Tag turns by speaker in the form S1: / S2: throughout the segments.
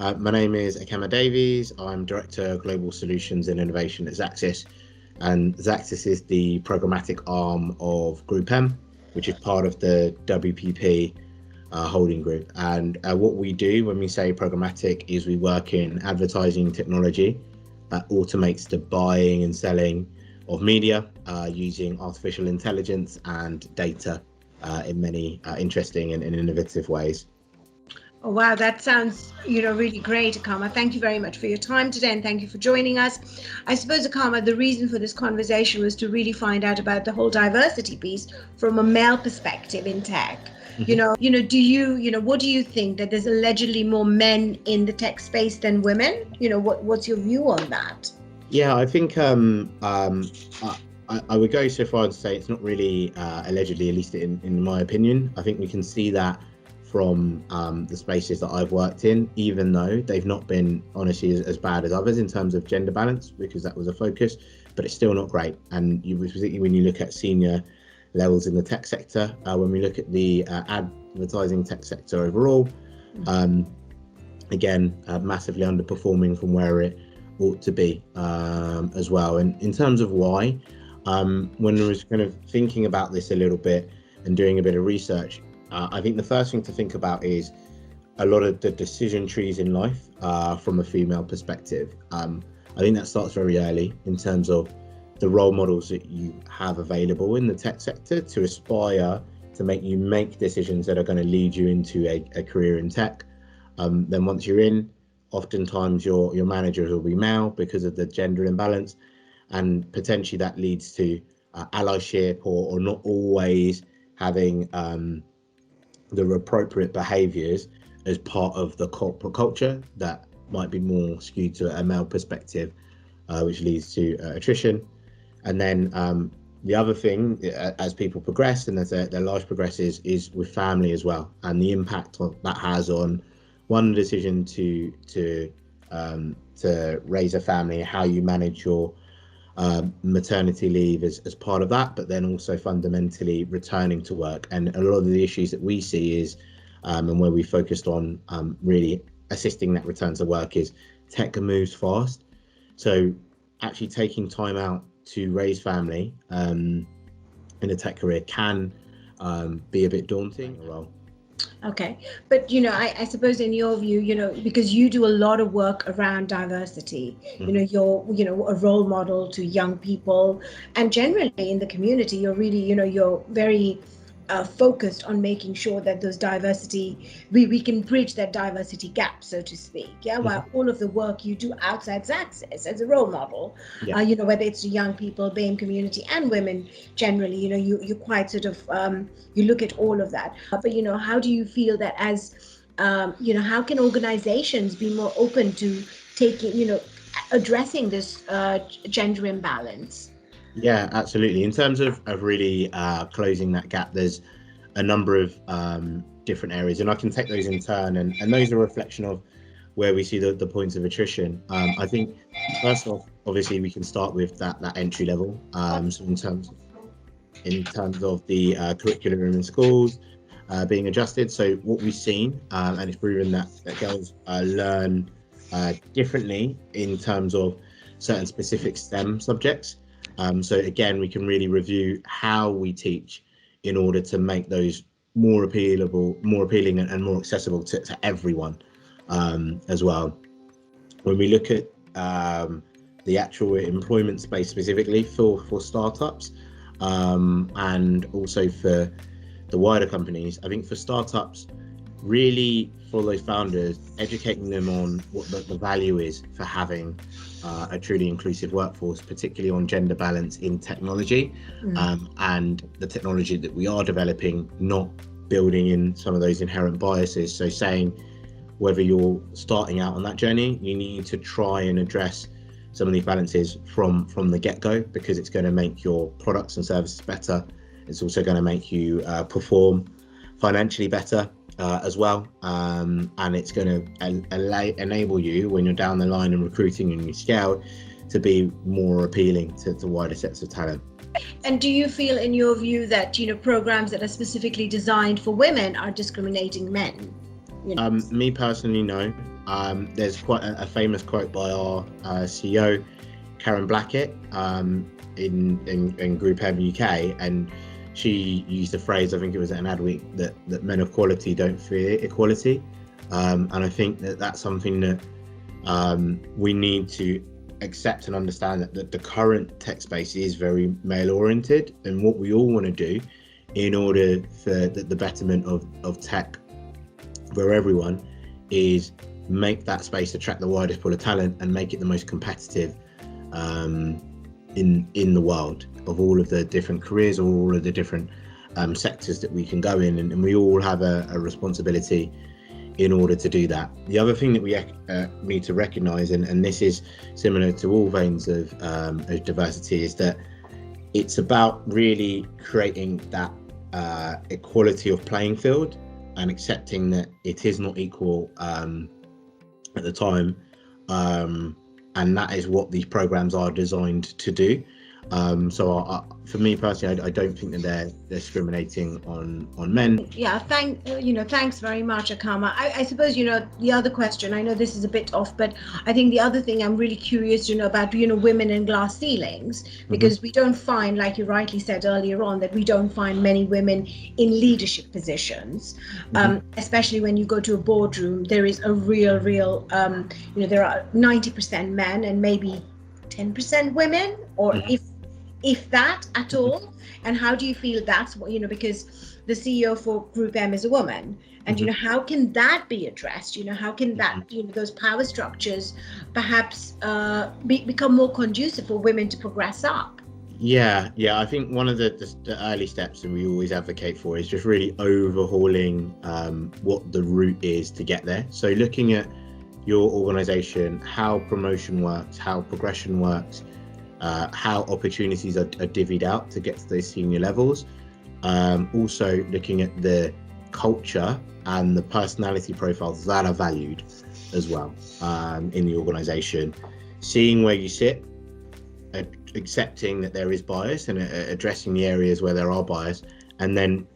S1: My name is Akama Davies. I'm Director of Global Solutions and Innovation at Xaxis. And Xaxis is the programmatic arm of GroupM, which is part of the WPP holding group. And what we do when we say programmatic is we work in advertising technology that automates the buying and selling of media using artificial intelligence and data in many interesting and innovative ways.
S2: Oh, wow, that sounds, really great, Akama. Thank you very much for your time today, and thank you for joining us. I suppose, Akama, the reason for this conversation was to really find out about the whole diversity piece from a male perspective in tech. Mm-hmm. What do you think, that there's allegedly more men in the tech space than women? What's your view on that?
S1: Yeah, I think I would go so far as to say it's not really allegedly, at least in my opinion. I think we can see that from the spaces that I've worked in, even though they've not been honestly as bad as others in terms of gender balance, because that was a focus, but it's still not great. And particularly when you look at senior levels in the tech sector, when we look at the advertising tech sector overall, again, massively underperforming from where it ought to be as well. And in terms of why, when I was kind of thinking about this a little bit and doing a bit of research, I think the first thing to think about is a lot of the decision trees in life from a female perspective. I think that starts very early in terms of the role models that you have available in the tech sector to aspire to make you make decisions that are going to lead you into a career in tech. Then once you're in, oftentimes your managers will be male because of the gender imbalance, and potentially that leads to allyship or not always having the appropriate behaviours as part of the corporate culture that might be more skewed to a male perspective, which leads to attrition. And then the other thing, as people progress and as their life progresses, is with family as well, and the impact that has on one decision to raise a family, how you manage your maternity leave as part of that, but then also fundamentally returning to work. And a lot of the issues that we see is and where we focused on really assisting that return to work is tech moves fast, so actually taking time out to raise family in a tech career can be a bit daunting.
S2: Okay, but I suppose in your view, because you do a lot of work around diversity, you're a role model to young people, and generally in the community, you're really, you're very focused on making sure that those diversity, we can bridge that diversity gap, so to speak. Yeah, while all of the work you do outside Xaxis as a role model, whether it's to young people, BAME community, and women generally, you quite sort of you look at all of that. But how do you feel that as how can organizations be more open to taking, addressing this gender imbalance?
S1: Yeah, absolutely. In terms of really closing that gap, there's a number of different areas, and I can take those in turn, and those are a reflection of where we see the points of attrition. I think first off, obviously we can start with that entry level. So in terms of the curriculum in schools being adjusted, so what we've seen, and it's proven that girls learn differently in terms of certain specific STEM subjects. So again, we can really review how we teach in order to make those more appealing and more accessible to everyone as well. When we look at the actual employment space specifically for startups and also for the wider companies, I think for startups, really for those founders, educating them on what the value is for having a truly inclusive workforce, particularly on gender balance in technology, and the technology that we are developing, not building in some of those inherent biases. So saying whether you're starting out on that journey, you need to try and address some of these balances from the get-go, because it's going to make your products and services better. It's also going to make you perform financially better as well, and it's going to enable you when you're down the line and recruiting and you scale to be more appealing to wider sets of talent.
S2: And do you feel, in your view, that programs that are specifically designed for women are discriminating men?
S1: Me personally, no. There's quite a famous quote by our CEO, Karen Blackett, in GroupM UK, and she used the phrase, I think it was at an ad week, that men of quality don't fear equality. And I think that's something that we need to accept and understand, that the current tech space is very male oriented, and what we all want to do in order for the betterment of tech for everyone is make that space attract the widest pool of talent and make it the most competitive in the world, of all of the different careers, or all of the different sectors that we can go in, and we all have a responsibility in order to do that. The other thing that we need to recognise, and this is similar to all veins of diversity, is that it's about really creating that equality of playing field and accepting that it is not equal at the time, and that is what these programs are designed to do. So for me personally, I don't think that they're discriminating on men.
S2: Yeah, thanks very much, Akama. I suppose, the other question, I know this is a bit off, but I think the other thing I'm really curious to know about, women in glass ceilings, because we don't find, like you rightly said earlier on, that we don't find many women in leadership positions, especially when you go to a boardroom. There is a real, there are 90% men and maybe 10% women, or if that at all. And how do you feel that's what, because the CEO for GroupM is a woman, and how can that be addressed? How can that, those power structures perhaps become more conducive for women to progress up?
S1: Yeah, I think one of the early steps that we always advocate for is just really overhauling what the route is to get there. So looking at your organization, how promotion works, how progression works, how opportunities are divvied out to get to those senior levels. Also looking at the culture and the personality profiles that are valued as well in the organization. Seeing where you sit, accepting that there is bias and addressing the areas where there are bias, and then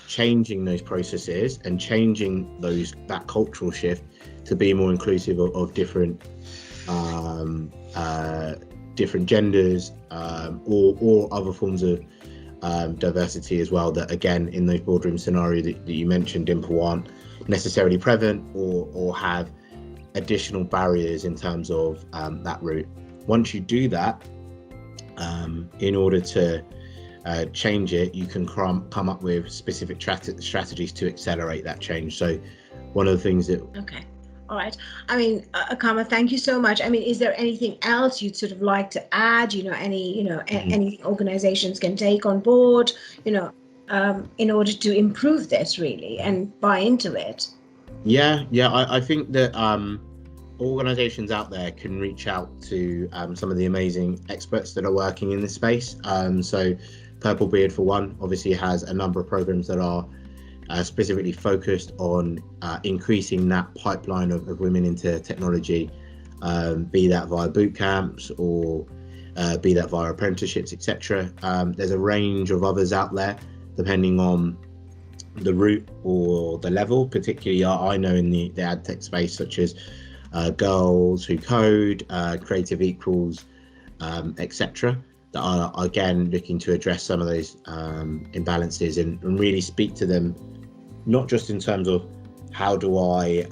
S1: changing those processes and changing that cultural shift to be more inclusive of different genders, or other forms of diversity as well, that again in those boardroom scenarios that you mentioned, Dimple, aren't necessarily present or have additional barriers in terms of that route. Once you do that, in order to change it, you can come up with specific strategies to accelerate that change. So one of the things that
S2: All right. I mean, Akama, thank you so much. I mean, is there anything else you'd sort of like to add? Any organizations can take on board, in order to improve this really and buy into it?
S1: Yeah. I think that organizations out there can reach out to some of the amazing experts that are working in this space. So Purple Beard, for one, obviously has a number of programs that are specifically focused on increasing that pipeline of women into technology, be that via boot camps or be that via apprenticeships, etc. There's a range of others out there, depending on the route or the level. Particularly, I know in the ad tech space, such as Girls Who Code, Creative Equals, etc. That are again looking to address some of those imbalances and really speak to them, not just in terms of how do I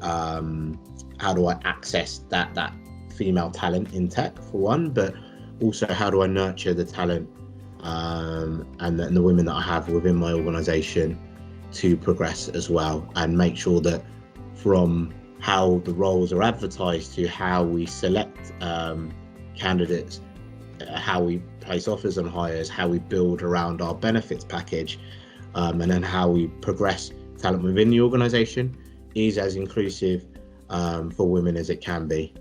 S1: access that female talent in tech, for one, but also how do I nurture the talent and the women that I have within my organization to progress as well, and make sure that from how the roles are advertised to how we select candidates, how we place offers on hires, how we build around our benefits package, and then how we progress talent within the organization is as inclusive for women as it can be.